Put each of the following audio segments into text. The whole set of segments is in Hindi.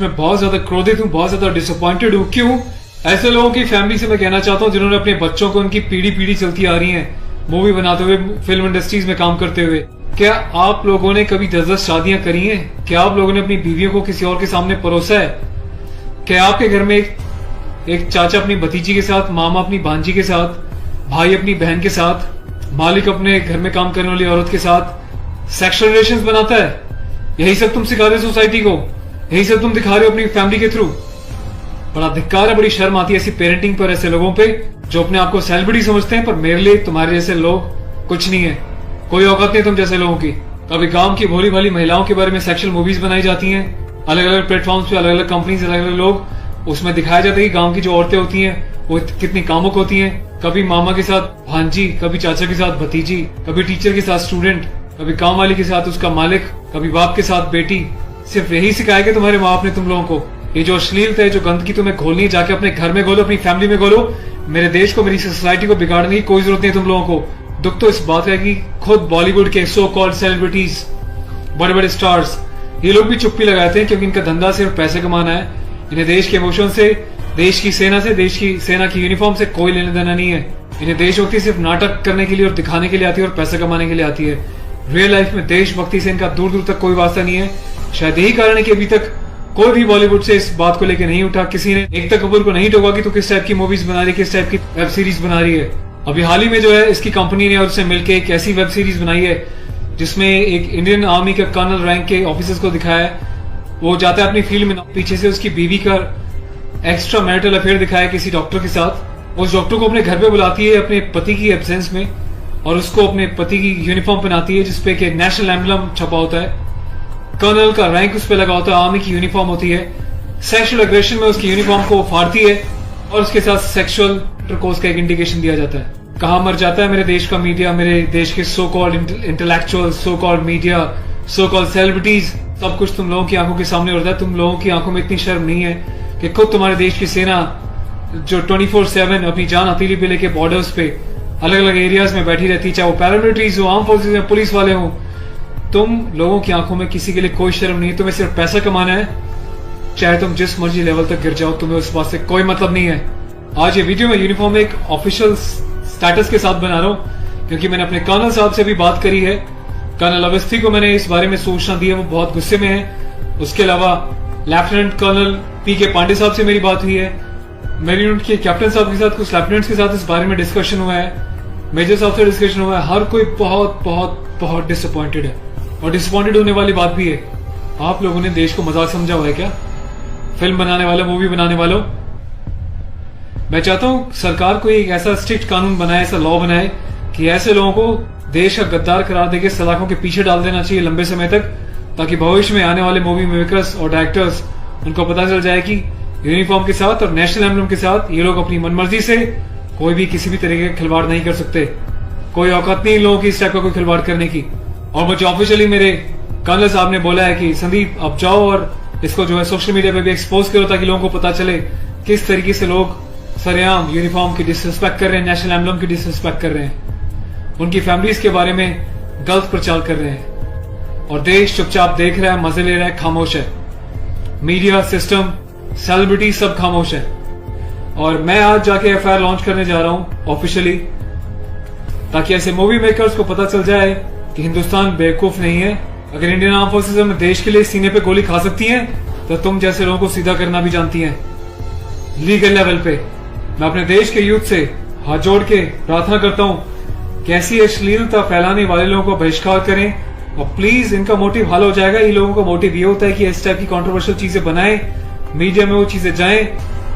मैं बहुत ज्यादा क्रोधित हूँ, बहुत ज्यादा डिसअपॉइंटेड हूँ। क्यों? ऐसे लोगों की फैमिली से मैं कहना चाहता हूँ जिन्होंने अपने बच्चों को उनकी पीढ़ी पीढ़ी चलती आ रही है मूवी बनाते हुए, फिल्म इंडस्ट्रीज में काम करते हुए। क्या आप लोगों ने कभी 10-10 शादियां करी हैं? क्या आप लोगों ने अपनी बीवियों को किसी और के सामने परोसा है? क्या आपके घर में एक चाचा अपनी भतीजी के साथ, मामा अपनी भांजी के साथ, भाई अपनी बहन के साथ, मालिक अपने घर में काम करने वाली औरत के साथ सेक्सुअल रिलेशंस बनाता है? यही सब तुम सिखा रहे हो सोसाइटी को? यही सब तुम दिखा रहे हो अपनी फैमिली के थ्रू? बड़ा धिक्कार है, बड़ी शर्म आती है ऐसी पेरेंटिंग पर, ऐसे लोगों पे जो अपने आप को सेलिब्रिटी समझते हैं। पर मेरे लिए तुम्हारे जैसे लोग कुछ नहीं है, कोई औकात नहीं तुम जैसे लोगों की। कभी गांव की भोली भाली महिलाओं के बारे में सेक्सुअल मूवीज बनाई जाती हैं, अलग अलग प्लेटफॉर्म्स पे, अलग अलग कंपनीज, अलग अलग लोग, उसमें दिखाया जाता है कि गांव की जो औरतें होती हैं वो कितनी कामुक होती हैं। कभी मामा के साथ भांजी, कभी चाचा के साथ भतीजी, कभी टीचर के साथ स्टूडेंट, कभी काम वाली के साथ उसका मालिक, कभी बाप के साथ बेटी। सिर्फ यही सिखाया कि तुम्हारे माँ बाप ने तुम लोगों को? ये जो अश्लीलता है, जो गंदगी तुम्हें खोलनी है, जाके अपने घर में खोलो, अपनी फैमिली में खोलो। मेरे देश को, मेरी सोसाइटी को बिगाड़ने की कोई जरूरत नहीं है तुम लोगों को। दुख तो इस बात का है कि खुद बॉलीवुड के सो कॉल्ड सेलिब्रिटीज, बड़े बड़े स्टार्स, ये लोग भी चुप्पी लगाते हैं क्योंकि इनका धंधा सिर्फ पैसे कमाना है। इन्हें देश के इमोशन से, देश की सेना से, देश की सेना की यूनिफॉर्म से कोई लेना देना नहीं है। इन्हें देशभक्ति सिर्फ नाटक करने के लिए और दिखाने के लिए आती है और पैसा कमाने के लिए आती है। रियल लाइफ में देशभक्ति से इनका दूर दूर तक कोई वास्ता नहीं है। शायद यही कारण है कि अभी तक कोई भी बॉलीवुड से इस बात को लेकर नहीं उठा, किसी ने एकता कपूर को नहीं टोका कि तू किस टाइप की मूवीज बना रही है, किस टाइप की वेब सीरीज बना रही है। अभी हाल ही में जो है इसकी कंपनी ने और उससे मिलकर एक ऐसी वेब सीरीज बनाई है जिसमें एक इंडियन आर्मी के कर्नल रैंक के ऑफिसर्स को दिखाया है। वो जाता है अपनी फील्ड में, पीछे से उसकी बीवी का एक्स्ट्रा मैरिटल अफेयर दिखाया है किसी डॉक्टर के साथ। उस डॉक्टर को अपने घर पे बुलाती है अपने पति की एब्सेंस में और उसको अपने पति की यूनिफॉर्म पहनाती है जिसपे कि नेशनल एम्बलम छपा होता है, कर्नल का रैंक उस पे लगा होता है, आर्मी की यूनिफॉर्म होती है। सेक्सुअल एग्रेशन में उसकी यूनिफॉर्म को फाड़ती है और उसके साथ सेक्सुअल इंटरकोर्स का एक इंडिकेशन दिया जाता है। कहां मर जाता है मेरे देश का मीडिया, मेरे देश के so called intellectual, so called media, so called celebrities. सब कुछ तुम लोगों की आंखों के सामने होता है। तुम लोगों की आंखों में इतनी शर्म नहीं है कि खुद तुम्हारे देश की सेना जो 24/7 अपनी जान हथेली पे लेके बॉर्डर्स पे अलग अलग एरियाज में बैठी रहती है, चाहे वो पैरामिलिट्रीज हो, आर्म फोर्सेज हो, पुलिस वाले हो, तुम लोगों की आंखों में किसी के लिए कोई शर्म नहीं है। तुम्हें सिर्फ पैसा कमाना है, चाहे तुम जिस मर्जी लेवल तक गिर जाओ, तुम्हें उस बात से कोई मतलब नहीं है। आज ये वीडियो में यूनिफॉर्म एक ऑफिशियल स्टेटस के साथ बना रहा हूं क्योंकि मैंने अपने कर्नल साहब से भी बात करी है। कर्नल अवस्थी को मैंने इस बारे में सूचना दी है, वो बहुत गुस्से में है। उसके अलावा लेफ्टिनेंट कर्नल PK पांडे साहब से मेरी बात हुई है। मेरी यूनिट के कैप्टन साहब के साथ, कुछ लेफ्टिनेंट्स के साथ इस बारे में डिस्कशन हुआ है, मेजर साहब से डिस्कशन हुआ है। हर कोई बहुत बहुत बहुत डिसअपॉइंटेड है और डिसअपॉइंटेड होने वाली बात भी है। आप लोगों ने देश को मजाक समझा हुआ है क्या? फिल्म बनाने वालों, मूवी बनाने वालों, मैं चाहता हूं सरकार को एक ऐसा स्ट्रिक्ट कानून बनाए, ऐसा लॉ बनाए कि ऐसे लोगों को देश का गद्दार करार देके सलाखों के पीछे डाल देना चाहिए लंबे समय तक, ताकि भविष्य में आने वाले मूवी मेकर्स और डायरेक्टर्स उनको पता चल जाए कि यूनिफॉर्म के साथ और नेशनल एम्बलम के साथ ये लोग अपनी मनमर्जी से कोई भी किसी भी तरीके का खिलवाड़ नहीं कर सकते। कोई औकात नहीं लोगों की इस टाइप का कोई खिलवाड़ करने की। और मुझे ऑफिशियली मेरे कर्नल साहब ने बोला है कि संदीप आप जाओ और इसको जो है सोशल मीडिया पे भी एक्सपोज करो ताकि लोगों को पता चले किस तरीके से लोग सरेआम यूनिफॉर्म की डिसरिस्पेक्ट कर रहे हैं, नेशनल एम्बलम की डिसरिस्पेक्ट कर रहे हैं, उनकी फैमिलीज के बारे में गलत प्रचार कर रहे हैं और देश चुपचाप देख रहा है, मजे ले रहा है, खामोश है। मीडिया, सिस्टम, सेलिब्रिटी सब खामोश है। और मैं आज जाके FIR लॉन्च करने जा रहा हूं ऑफिशियली, ताकि ऐसे मूवी मेकर्स को पता चल जाए कि हिंदुस्तान बेवकूफ नहीं है। अगर इंडियन आर्म फोर्सेज अपने देश के लिए सीने पे गोली खा सकती हैं तो तुम जैसे लोगों को सीधा करना भी जानती हैं लीगल लेवल पे। मैं अपने देश के यूथ से हाथ जोड़ के प्रार्थना करता हूं कि ऐसी अश्लीलता फैलाने वाले लोगों को बहिष्कार करें और प्लीज इनका मोटिव हल हो जाएगा। ये लोगों का मोटिव ये होता है कि इस टाइप की कंट्रोवर्शियल चीजें बनाएं, मीडिया में वो चीजें जाएं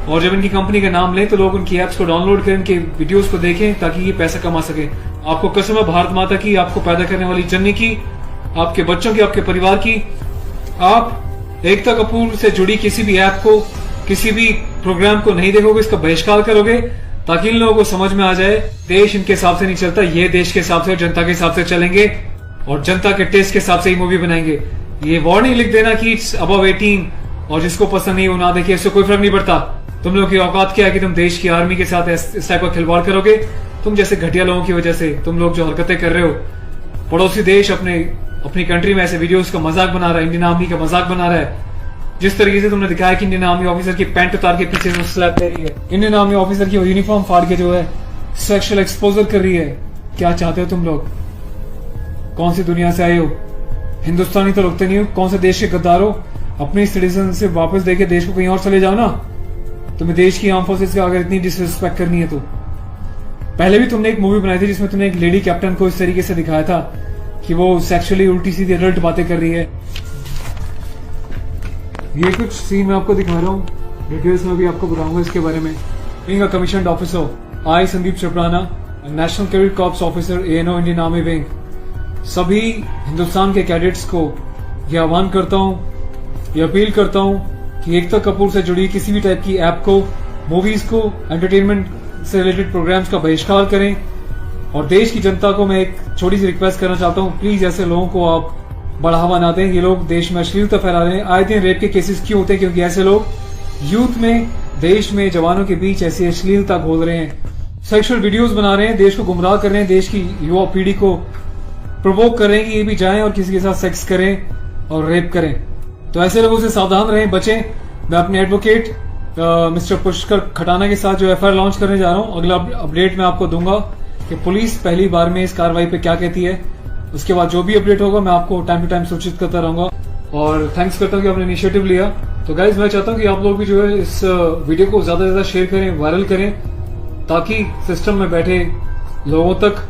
और जब इनकी कंपनी का नाम लें तो लोग उनकी एप्स को डाउनलोड करें, इनके वीडियोस को देखें ताकि ये पैसा कमा सके। आपको कसम है भारत माता की, आपको पैदा करने वाली जननी की, आपके बच्चों की, आपके परिवार की, आप एकता कपूर से जुड़ी किसी भी ऐप को, किसी भी प्रोग्राम को नहीं देखोगे, इसका बहिष्कार करोगे ताकि इन लोगों को समझ में आ जाए देश इनके हिसाब से नहीं चलता, ये देश के हिसाब से और जनता के हिसाब से चलेंगे और जनता के टेस्ट के हिसाब से ही मूवी बनाएंगे। ये वार्निंग लिख देना कि इट्स अबव 18 और जिसको पसंद नहीं वो ना देखिए, इससे कोई फर्क नहीं पड़ता। तुम लोग की औकात क्या है कि तुम देश की आर्मी के साथ इस टाइप का खिलवाड़ करोगे? तुम जैसे घटिया लोगों की वजह से तुम लोग जो हरकतें कर रहे हो, पड़ोसी देश अपनी कंट्री में ऐसे वीडियोस का मजाक बना रहा है, इंडियन आर्मी का मजाक बना रहा है, जिस तरीके से तुमने दिखाया कि इंडियन आर्मी ऑफिसर की पैंट उतार के पीछे से स्लैप दे रही है, इंडियन आर्मी ऑफिसर की यूनिफॉर्म फाड़ के जो है सेक्सुअल एक्सपोजर कर रही है, क्या चाहते हो तुम लोग? कौन सी दुनिया से आए हो? हिंदुस्तानी तो लगते नहीं हो, कौन से देश के गद्दार हो? अपनी सिटीजन से वापस देके देश को कहीं और चले जाओ ना। तुम्हें देश की आर्म फोर्सेस का अगर इतनी डिसरिस्पेक्ट करनी है तो। पहले भी तुमने एक मूवी बनाई थी जिसमें तुमने एक लेडी कैप्टन को इस तरीके से दिखाया था कि वो सेक्सुअली उल्टी सीधी एडल्ट बातें कर रही है। ये कुछ सीन मैं आपको दिखा रहा हूँ, डिटेल्स में भी आपको बताऊंगा इसके बारे में। Being a commissioned officer, I Sandeep चपराना, national cadet corps officer, ANO, Indian army wing, सभी हिंदुस्तान के कैडेट्स को यह आह्वान करता हूँ, ये अपील करता हूँ कि एकता कपूर से जुड़ी किसी भी टाइप की ऐप को, मूवीज को, एंटरटेनमेंट से रिलेटेड प्रोग्राम्स का बहिष्कार करें। और देश की जनता को मैं एक छोटी सी रिक्वेस्ट करना चाहता हूँ, प्लीज ऐसे लोगों को आप बढ़ावा ना दें। ये लोग देश में अश्लीलता फैला रहे हैं। आए दिन रेप के केसेस क्यों होते हैं? क्योंकि ऐसे लोग यूथ में, देश में, जवानों के बीच ऐसी अश्लीलता घोल रहे हैं, सेक्सुअल वीडियोस बना रहे हैं, देश को गुमराह कर रहे हैं, देश की युवा पीढ़ी को प्रोवोक कर रहे हैं कि ये भी जाएं और किसी के साथ सेक्स करें और रेप करें। तो ऐसे लोगों से सावधान रहें, बचें। मैं अपने एडवोकेट मिस्टर पुष्कर खटाना के साथ जो एफआईआर लॉन्च करने जा रहा हूं, अगला अपडेट मैं आपको दूंगा कि पुलिस पहली बार में इस कार्रवाई पे क्या कहती है। उसके बाद जो भी अपडेट होगा मैं आपको टाइम टू टाइम सूचित करता रहूंगा। और थैंक्स करता हूं कि आपने इनिशिएटिव लिया। तो गाइज मैं चाहता हूं कि आप लोग भी जो है इस वीडियो को ज्यादा से ज्यादा शेयर करें, वायरल करें, ताकि सिस्टम में बैठे लोगों तक,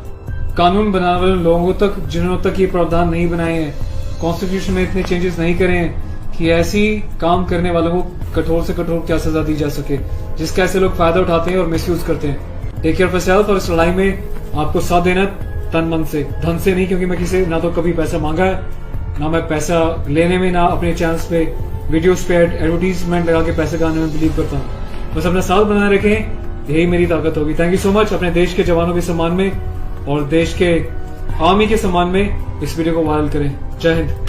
कानून बनाने वाले लोगों तक, जिन्होंने तक ये प्रावधान नहीं बनाए हैं, कॉन्स्टिट्यूशन में इतने चेंजेस नहीं करे हैं कि ऐसी काम करने वालों को कठोर से कठोर क्या सजा दी जा सके, जिसका ऐसे लोग फायदा उठाते हैं और मिसयूज करते हैं। Take care of yourself. और इस लड़ाई में आपको साथ देना तन मन से, धन से नहीं, क्योंकि मैं किसी ना तो कभी पैसा मांगा है, ना मैं पैसा लेने में, ना अपने चैनल्स पे वीडियोस पे एडवर्टीजमेंट लगा के पैसे कमाने में बिलीव करता हूँ। बस अपना साथ बनाए रखें, यही मेरी ताकत होगी। Thank you so much. अपने देश के जवानों के सम्मान में और देश के आर्मी के सम्मान में इस वीडियो को वायरल करें। जय हिंद।